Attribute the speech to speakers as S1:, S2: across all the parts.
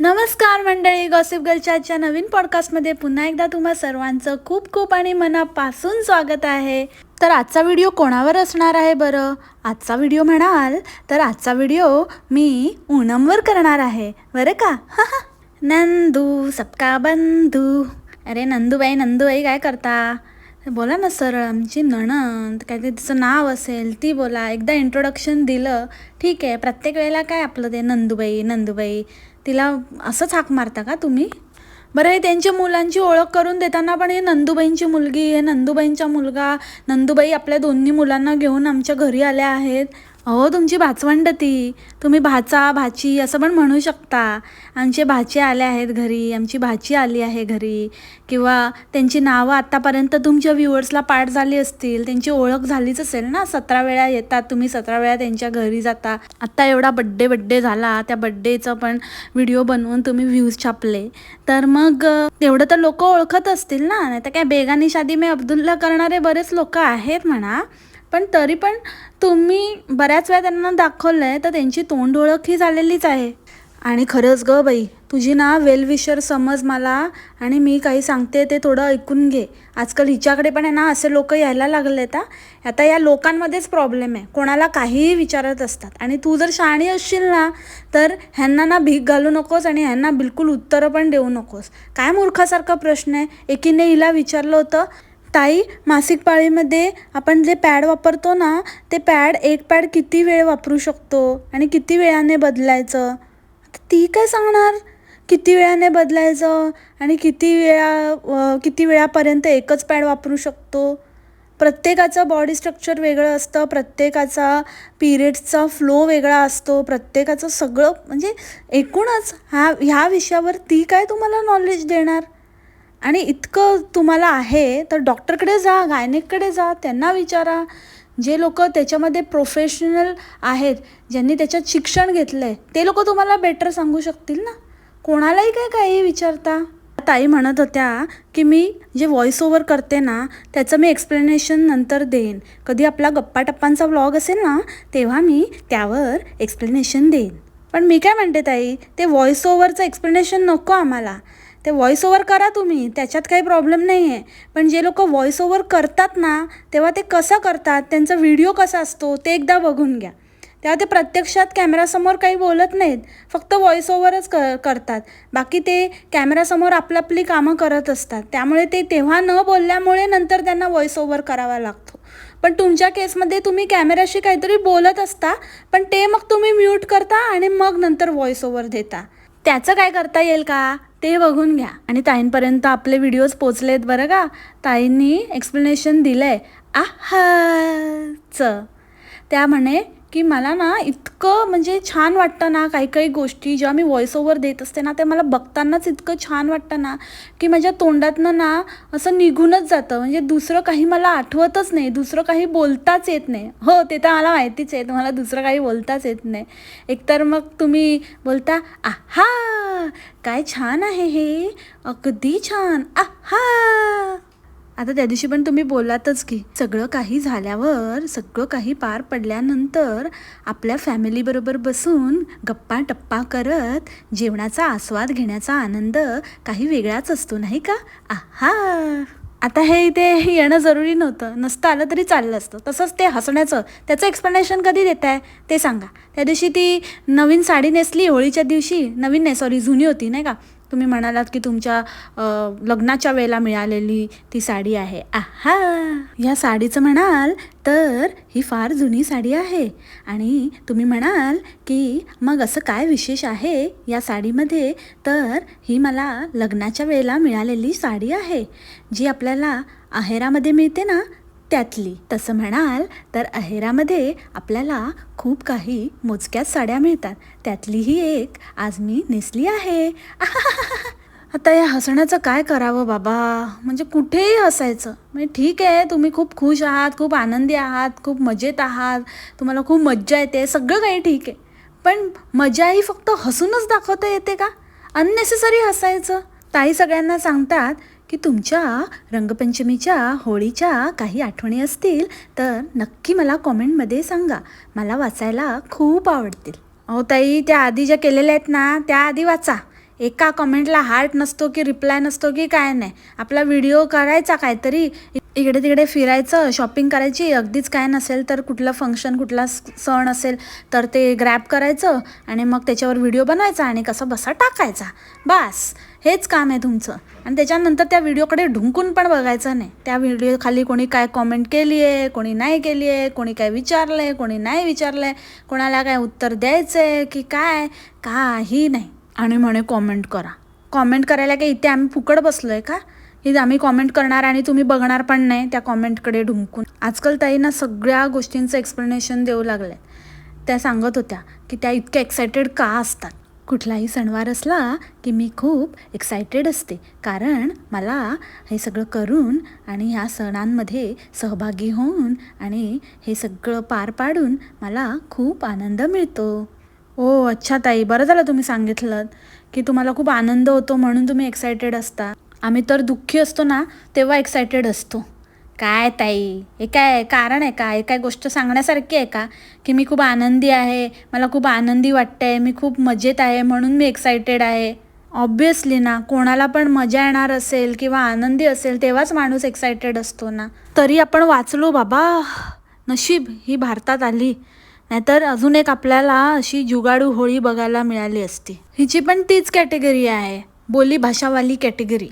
S1: नमस्कार मंडळी, गॉसिप गर्लच्या नवीन पॉडकास्टमध्ये पुन्हा एकदा तुम्हा सर्वांचं खूप खूप आणि मनापासून स्वागत आहे. तर आजचा व्हिडिओ कोणावर असणार आहे बरं? आजचा व्हिडिओ म्हणाल तर आजचा व्हिडिओ मी ओणमवर करणार आहे बरं का. नंदू सबका बंधू. अरे नंदूबाई काय करता? बोला ना सरळ. आमची नणंद काय ते तिचं नाव असेल ती बोला. एकदा इंट्रोडक्शन दिलं ठीक आहे. प्रत्येक वेळेला काय आपलं ते नंदूबाई तिला असंच हाक मारता का तुम्ही? बरं, हे त्यांच्या मुलांची ओळख करून देताना पण हे नंदूबाईंची मुलगी, हे नंदूबाईंचा मुलगा, नंदूबाई आपल्या दोन्ही मुलांना घेऊन आमच्या घरी आल्या आहेत. अहो तुमची भाचवंड ती, तुम्ही भाचा भाची असं पण म्हणू शकता. आमचे भाचे आले आहेत घरी, आमची भाची आली आहे घरी, किंवा त्यांची नावं आत्तापर्यंत तुमच्या व्ह्युअर्सला पाठ झाली असतील, त्यांची ओळख झालीच असेल ना. 17 वेळा येतात तुम्ही, 17 वेळा त्यांच्या घरी जाता. आत्ता एवढा बड्डे झाला, त्या बड्डेचं पण व्हिडिओ बनवून तुम्ही व्ह्यूज छापले, तर मग तेवढं तर लोक ओळखत असतील ना. नाही तर काय बेगानी शादी में अब्दुल्ला करणारे बरेच लोक आहेत म्हणा, पण तरी पण तुम्ही बऱ्याच वेळा त्यांना दाखवलं आहे तर त्यांची तोंड ओळख ही झालेलीच आहे. आणि खरंच ग बाई, तुझी ना वेलविशर समज मला, आणि मी काही सांगते ते थोडं ऐकून घे. आजकाल हिच्याकडे पण आहे ना असे लोक यायला लागले. आता या लोकांमध्येच प्रॉब्लेम आहे, कोणाला काहीही विचारत असतात. आणि तू जर शहाणी असशील ना तर ह्यांना ना भीक घालू नकोस आणि ह्यांना बिलकुल उत्तरं पण देऊ नकोस. काय मूर्खासारखा प्रश्न आहे. एकीने हिला विचारलं होतं, ताई मासिक पाळीमध्ये आपण जे पॅड वापरतो ना, ते एक पॅड किती वेळ वापरू शकतो आणि किती वेळाने बदलायचं? आता ती काय सांगणार किती वेळाने बदलायचं आणि किती वेळापर्यंत एकच पॅड वापरू शकतो? प्रत्येकाचं बॉडी स्ट्रक्चर वेगळं असतं, प्रत्येकाचा पिरियड्सचा फ्लो वेगळा असतो, प्रत्येकाचं सगळं म्हणजे एकूणच ह्या विषयावर ती काय तुम्हाला नॉलेज देणार? आणि इतकं तुम्हाला आहे तर डॉक्टरकडे जा, गायनेककडे जा, त्यांना विचारा. जे लोक त्याच्यामध्ये प्रोफेशनल आहेत, ज्यांनी त्याच्यात शिक्षण घेतलं आहे, ते लोक तुम्हाला बेटर सांगू शकतील ना. कोणालाही काही विचारता. ताई म्हणत होत्या की मी जे व्हॉइस ओव्हर करते ना त्याचं मी एक्सप्लेनेशन नंतर देईन. कधी आपला गप्पा टप्पांचा व्लॉग असेल ना तेव्हा मी त्यावर एक्सप्लेनेशन देईन. पण मी काय म्हणते ताई, ते व्हॉइस ओव्हरचं एक्सप्लेनेशन नको आम्हाला. ते व्हॉइस ओव्हर करा तुम्ही, त्याच्यात काही प्रॉब्लेम नाही आहे. पण जे लोक व्हॉइस ओव्हर करतात ना तेव्हा ते कसं करतात, त्यांचा व्हिडिओ कसा असतो ते एकदा बघून घ्या. तेव्हा ते प्रत्यक्षात कॅमेरासमोर काही बोलत नाहीत, फक्त व्हॉइस ओव्हरच करतात. बाकी ते कॅमेरासमोर आपली कामं करत असतात. त्यामुळे ते तेव्हा न बोलल्यामुळे नंतर त्यांना व्हॉइस ओव्हर करावा लागतो. पण तुमच्या केसमध्ये तुम्ही कॅमेराशी काहीतरी बोलत असता, पण ते मग तुम्ही म्यूट करता आणि मग नंतर व्हॉइस ओव्हर देता. त्याचं काय करता येईल का ते बघून घ्या. आणि ताईंपर्यंत आपले व्हिडिओज पोचलेत बरं का. ताईंनी एक्सप्लेनेशन दिलं आहे आहाचं. त्या म्हणे की मला ना इतकं म्हणजे छान वाटतं ना, काही गोष्टी जेव्हा मी व्हॉइस ओव्हर देत असते ना ते मला बघतानाच इतकं छान वाटतं ना की माझ्या तोंडातनं ना असं निघूनच जातं. म्हणजे दुसरं काही मला आठवतच नाही, दुसरं काही बोलताच येत नाही. हो ते तर मला माहितीच आहे, तुम्हाला दुसरं काही बोलताच येत नाही. एकतर मग तुम्ही बोलता आहा काय छान आहे हे, अगदी छान आहा. आता त्या दिवशी पण तुम्ही बोलातच की सगळं काही झाल्यावर, सगळं काही पार पडल्यानंतर आपल्या फॅमिलीबरोबर बसून गप्पा टप्पा करत जेवणाचा आस्वाद घेण्याचा आनंद काही वेगळाच असतो नाही का. आहा. आता हे इथे येणं जरुरी नसतं आलं तरी चाललं असतं. तसंच ते हसण्याचं त्याचं एक्सप्लेनेशन कधी देताय ते सांगा. त्या दिवशी ती नवीन साडी नेसली होळीच्या दिवशी, नवीन नाही सॉरी जुनी होती नाही का. तुम्ही म्हणालात की तुमच्या लग्नाच्या वेळेला मिळालेली ती साडी आहे. आहा. ह्या साडीचं म्हणाल तर ही फार जुनी साडी आहे. आणि तुम्ही म्हणाल की मग असं काय विशेष आहे या साडीमध्ये, तर ही मला लग्नाच्या वेळेला मिळालेली साडी आहे, जी आपल्याला आहेरामध्ये मिळते ना त्यातली. तसं म्हणाल तर आहेरामध्ये आपल्याला खूप काही मोजक्याच साड्या मिळतात, त्यातली ही एक आज मी नेसली आहे. आता या हसण्याचं काय करावं बाबा, म्हणजे कुठेही हसायचं. म्हणजे ठीक आहे तुम्ही खूप खुश आहात, खूप आनंदी आहात, खूप मजेत आहात, तुम्हाला खूप मज्जा येते, सगळं काही ठीक आहे. पण मजा ही फक्त हसूनच दाखवता येते का? अननेसेसरी हसायचं. ताई सगळ्यांना सांगतात की तुमच्या रंगपंचमीच्या होळीच्या काही आठवणी असतील तर नक्की मला कॉमेंटमध्ये सांगा, मला वाचायला खूप आवडतील. अहो ताई, त्या आधी ज्या केलेल्या आहेत ना त्या आधी वाचा. एका कमेंटला हार्ट नसतो की रिप्लाय नसतो की काय नाही. आपला व्हिडिओ करायचा काहीतरी, इकडे तिकडे फिरायचं, शॉपिंग करायची, अगदीच काय नसेल तर कुठलं फंक्शन कुठला सण असेल तर ते ग्रॅब करायचं आणि मग त्याच्यावर व्हिडिओ बनवायचा आणि कसं बसा टाकायचा. बस हेच काम आहे तुमचं. आणि त्याच्यानंतर त्या व्हिडिओकडे ढुंकून पण बघायचं नाही. त्या व्हिडिओ खाली कोणी काय कॉमेंट केली आहे, कोणी नाही केली आहे, कोणी काय विचारलं आहे, कोणी नाही विचारलं आहे, कोणाला काय उत्तर द्यायचं आहे की काय, काही नाही. आणि म्हणे कॉमेंट करा. कॉमेंट करायला काय इथे आम्ही फुकट बसलो आहे का, की आम्ही कॉमेंट करणार आणि तुम्ही बघणार पण नाही त्या कॉमेंटकडे ढुंकून. आजकाल ताईंना सगळ्या गोष्टींचं एक्सप्लेनेशन देऊ लागलं आहे. त्या सांगत होत्या की त्या इतक्या एक्सायटेड का असतात. कुठलाही सणवार असला की मी खूप एक्सायटेड असते, कारण मला हे सगळं करून आणि ह्या सणांमध्ये सहभागी होऊन आणि हे सगळं पार पाडून मला खूप आनंद मिळतो. ओ अच्छा ताई, बरं झालं तुम्ही सांगितलं की तुम्हाला खूप आनंद होतो म्हणून तुम्ही एक्सायटेड असता. आम्ही तर दुःखी असतो ना तेव्हा एक्सायटेड असतो. काय ताई, हे काय कारण आहे का, हे काय गोष्ट सांगण्यासारखी आहे का की मी खूप आनंदी आहे, मला खूप आनंदी वाटतंय, मी खूप मजेत आहे म्हणून मी एक्सायटेड आहे. ऑब्वियसली ना, कोणाला पण मजा येणार असेल किंवा आनंदी असेल तेव्हाच माणूस एक्सायटेड असतो ना. तरी आपण वाचलो बाबा, नशीब ही भारतात आली, नाहीतर अजून एक आपल्याला अशी जुगाडू होळी बघायला मिळाली असती. हिची पण तीच कॅटेगरी आहे, बोली भाषावाली कॅटेगरी.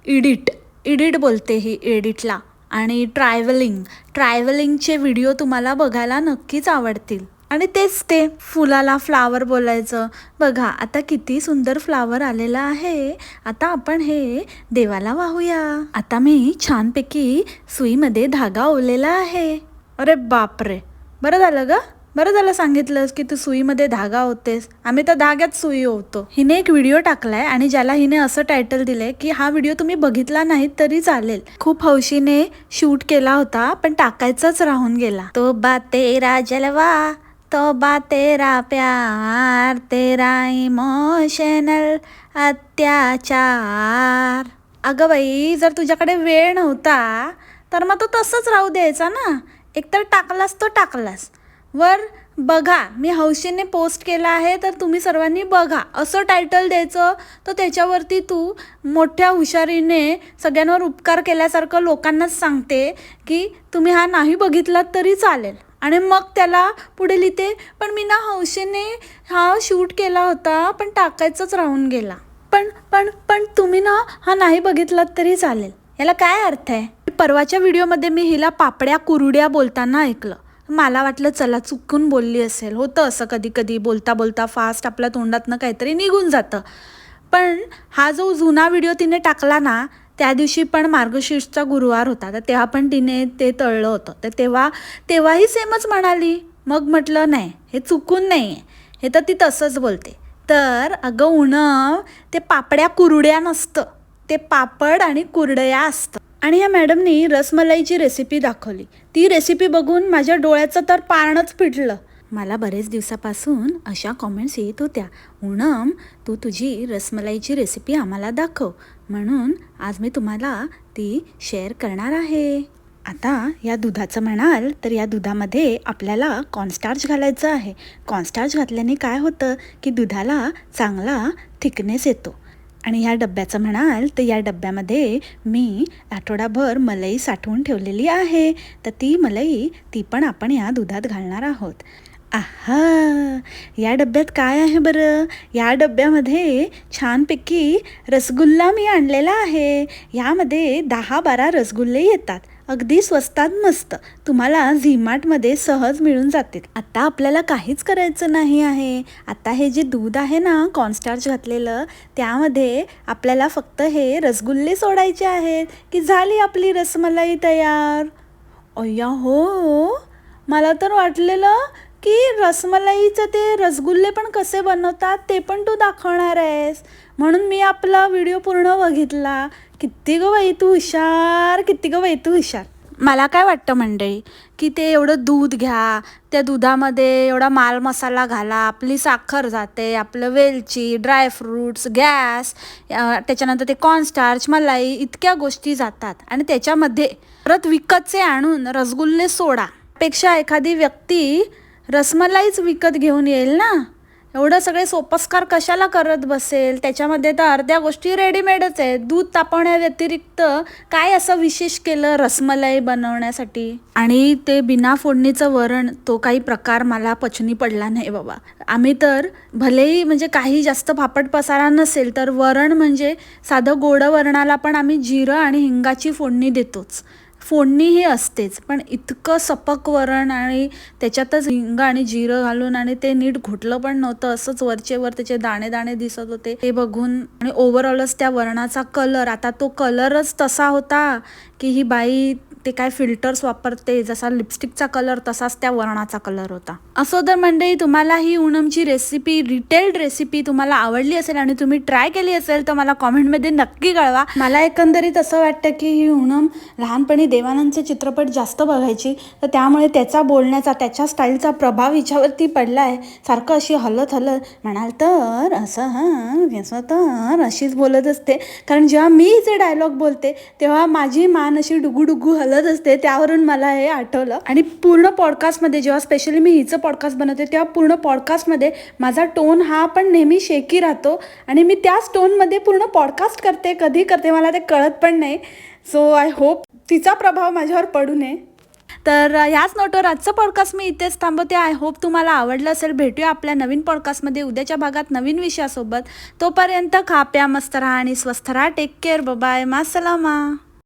S1: इडिट बोलते ही एडिटला. आणि ट्रॅव्हलिंगचे व्हिडिओ तुम्हाला बघायला नक्कीच आवडतील. आणि तेच ते फुलाला फ्लावर बोलायचं. बघा आता किती सुंदर फ्लावर आलेला आहे, आता आपण हे देवाला वाहूया. आता मी छानपैकी सुईमध्ये धागा ओवलेला आहे. अरे बापरे, बरं झालं ग, बरं झालं सांगितलंस की तू सुईमध्ये धागा होतेस, आम्ही तर धाग्यात सुई होतो. हिने एक व्हिडिओ टाकलाय आणि ज्याला हिने असं टायटल दिलंय की हा व्हिडिओ तुम्ही बघितला नाही तरी चालेल. खूप हौशीने शूट केला होता पण टाकायचाच राहून गेला. तो बा तेरा जलवा, तो बा तेरा प्यार, तेरा इमोशनल अत्याचार. अगं बाई, जर तुझ्याकडे वेळ नव्हता तर मग तो तसंच राहू द्यायचा ना. एकतर टाकलास तो टाकलास, वर बघा मी हौशीने पोस्ट केला आहे तर तुम्ही सर्वांनी बघा असं टायटल द्यायचं. तर त्याच्यावरती तू मोठ्या हुशारीने सगळ्यांवर उपकार केल्यासारखं लोकांनाच सांगते की तुम्ही हा नाही बघितलात तरी चालेल. आणि मग त्याला पुढे लिहिते पण मी ना हौशीने हा शूट केला होता पण टाकायचंच राहून गेला. पण पण पण तुम्ही ना हा नाही बघितलात तरी चालेल, याला काय अर्थ आहे. परवाच्या व्हिडिओमध्ये मी हिला पापड्या कुरड्या बोलताना ऐकलं. मला वाटलं चला चुकून बोलली असेल, होतं असं कधी कधी बोलता बोलता फास्ट आपल्या तोंडातनं काहीतरी निघून जातं. पण हा जो जुना व्हिडिओ तिने टाकला ना, त्या दिवशी पण मार्गशीर्षचा गुरुवार होता, तर तेव्हा पण तिने ते तळलं होतं. तर तेव्हाही सेमच म्हणाली. मग म्हटलं नाही, हे चुकून नाही आहे, हे तर ती तसंच बोलते. तर अगं उणव, ते पापड्या कुरड्या नसतं, ते पापड आणि कुरडया असतं. आणि या मॅडमनी रसमलाईची रेसिपी दाखवली. ती रेसिपी बघून माझ्या डोळ्याचं तर पारणच फिटलं. मला बरेच दिवसापासून अशा कॉमेंट्स येत होत्या, पूनम तू तुझी रसमलाईची रेसिपी आम्हाला दाखव, म्हणून आज मी तुम्हाला ती शेअर करणार आहे. आता या दुधाचं म्हणाल तर या दुधामध्ये आपल्याला कॉर्नस्टार्च घालायचं आहे. कॉर्नस्टार्च घातल्याने काय होतं की दुधाला चांगला थिकनेस येतो. आणि ह्या डब्याचं म्हणाल तर या डब्यामध्ये मी आठवडाभर मलाई साठवून ठेवलेली आहे. तर ती मलाई ती पण आपण या दुधात घालणार आहोत. आहा, या डब्यात काय आहे बरं, या डब्यामध्ये छानपैकी रसगुल्ला मी आणलेला आहे. यामध्ये 10-12 रसगुल्ले येतात, अगदी स्वस्तात मस्त, तुम्हाला झीमार्टमध्ये सहज मिळून जातील. आता आपल्याला काहीच करायचं नाही आहे. आता हे जे दूध आहे ना कॉर्नस्टार्च घातलेलं, त्यामध्ये आपल्याला फक्त हे रसगुल्ले सोडायचे आहेत की झाली आपली रसमलाई तयार. अय्या हो, मला तर वाटलेलं की रसमलाईचं ते रसगुल्ले पण कसे बनवतात ते पण तू दाखवणार आहेस, म्हणून मी आपला व्हिडिओ पूर्ण बघितला. किती गं बाई तू हुशार, किती गं बाई तू हुशार. मला काय वाटतं मंडळी की ते एवढं दूध घ्या, त्या दुधामध्ये एवढा माल मसाला घाला, आपली साखर जाते, आपलं वेलची, ड्रायफ्रूट्स, गॅस, त्याच्यानंतर ते कॉर्नस्टार्च, मलाई, इतक्या गोष्टी जातात. आणि त्याच्यामध्ये परत विकतचे आणून रसगुल्ले सोडा पेक्षा एखादी व्यक्ती रसमलाईच विकत घेऊन येईल ना. एवढं सगळे सोपस्कार कशाला करत बसेल, त्याच्यामध्ये तर अर्ध्या गोष्टी रेडीमेडच आहे. दूध तापवण्याव्यतिरिक्त काय असं विशेष केलं रसमलाई बनवण्यासाठी? आणि ते बिना फोडणीचं वरण, तो काही प्रकार मला पचनी पडला नाही बाबा. आम्ही तर भलेही म्हणजे काही जास्त फापट पसारा नसेल तर वरण म्हणजे साधं गोडं वरणाला पण आम्ही जिरं आणि हिंगाची फोडणी देतोच. फोडणी ही असतेच, पण इतकं सपक वरण आणि त्याच्यातच हिंग आणि जिरं घालून आणि ते नीट घोटलं पण नव्हतं, असंच वरचेवर त्याचे दाणे दाणे दिसत होते. ते बघून आणि ओव्हरऑलच त्या वरणाचा कलर, आता तो कलरच तसा होता की ही बाई ते काय फिल्टर्स वापरते, जसा लिपस्टिकचा कलर तसाच त्या वरणाचा कलर होता. असो तर मंडळी, तुम्हाला ही ओणमची रेसिपी, डिटेल्ड रेसिपी तुम्हाला आवडली असेल आणि तुम्ही ट्राय केली असेल तर मला कॉमेंटमध्ये नक्की कळवा. मला एकंदरीत असं वाटतं की ही ओणम लहानपणी देवानंदचे चित्रपट जास्त बघायची, तर त्यामुळे त्याचा बोलण्याचा, त्याच्या स्टाईलचा प्रभाव हिच्यावरती पडला आहे. सारखं अशी हलत म्हणाल तर असं असं तर अशीच बोलत असते, कारण जेव्हा मी जे डायलॉग बोलते तेव्हा माझी मान अशी डुगू हलत असते. त्यावरून मला हे आठवलं. आणि पूर्ण पॉडकास्टमध्ये जेव्हा स्पेशली मी हिचं पॉडकास्ट बनवते तेव्हा पूर्ण पॉडकास्टमध्ये माझा टोन हा पण नेहमी शेकी राहतो आणि मी त्याच टोनमध्ये पूर्ण पॉडकास्ट करते. कधी करते मला ते कळत पण नाही. सो आय होप तिचा प्रभाव माझ्यावर पडू नये. तर ह्याच नोटवर आजचं पॉडकास्ट मी इथेच थांबवते. आय होप तुम्हाला आवडलं असेल. भेटूया आपल्या नवीन पॉडकास्टमध्ये उद्याच्या भागात नवीन विषयासोबत. तोपर्यंत खा प्या मस्त राहा आणि स्वस्थ राहा. Take care. बाय. मासलामा.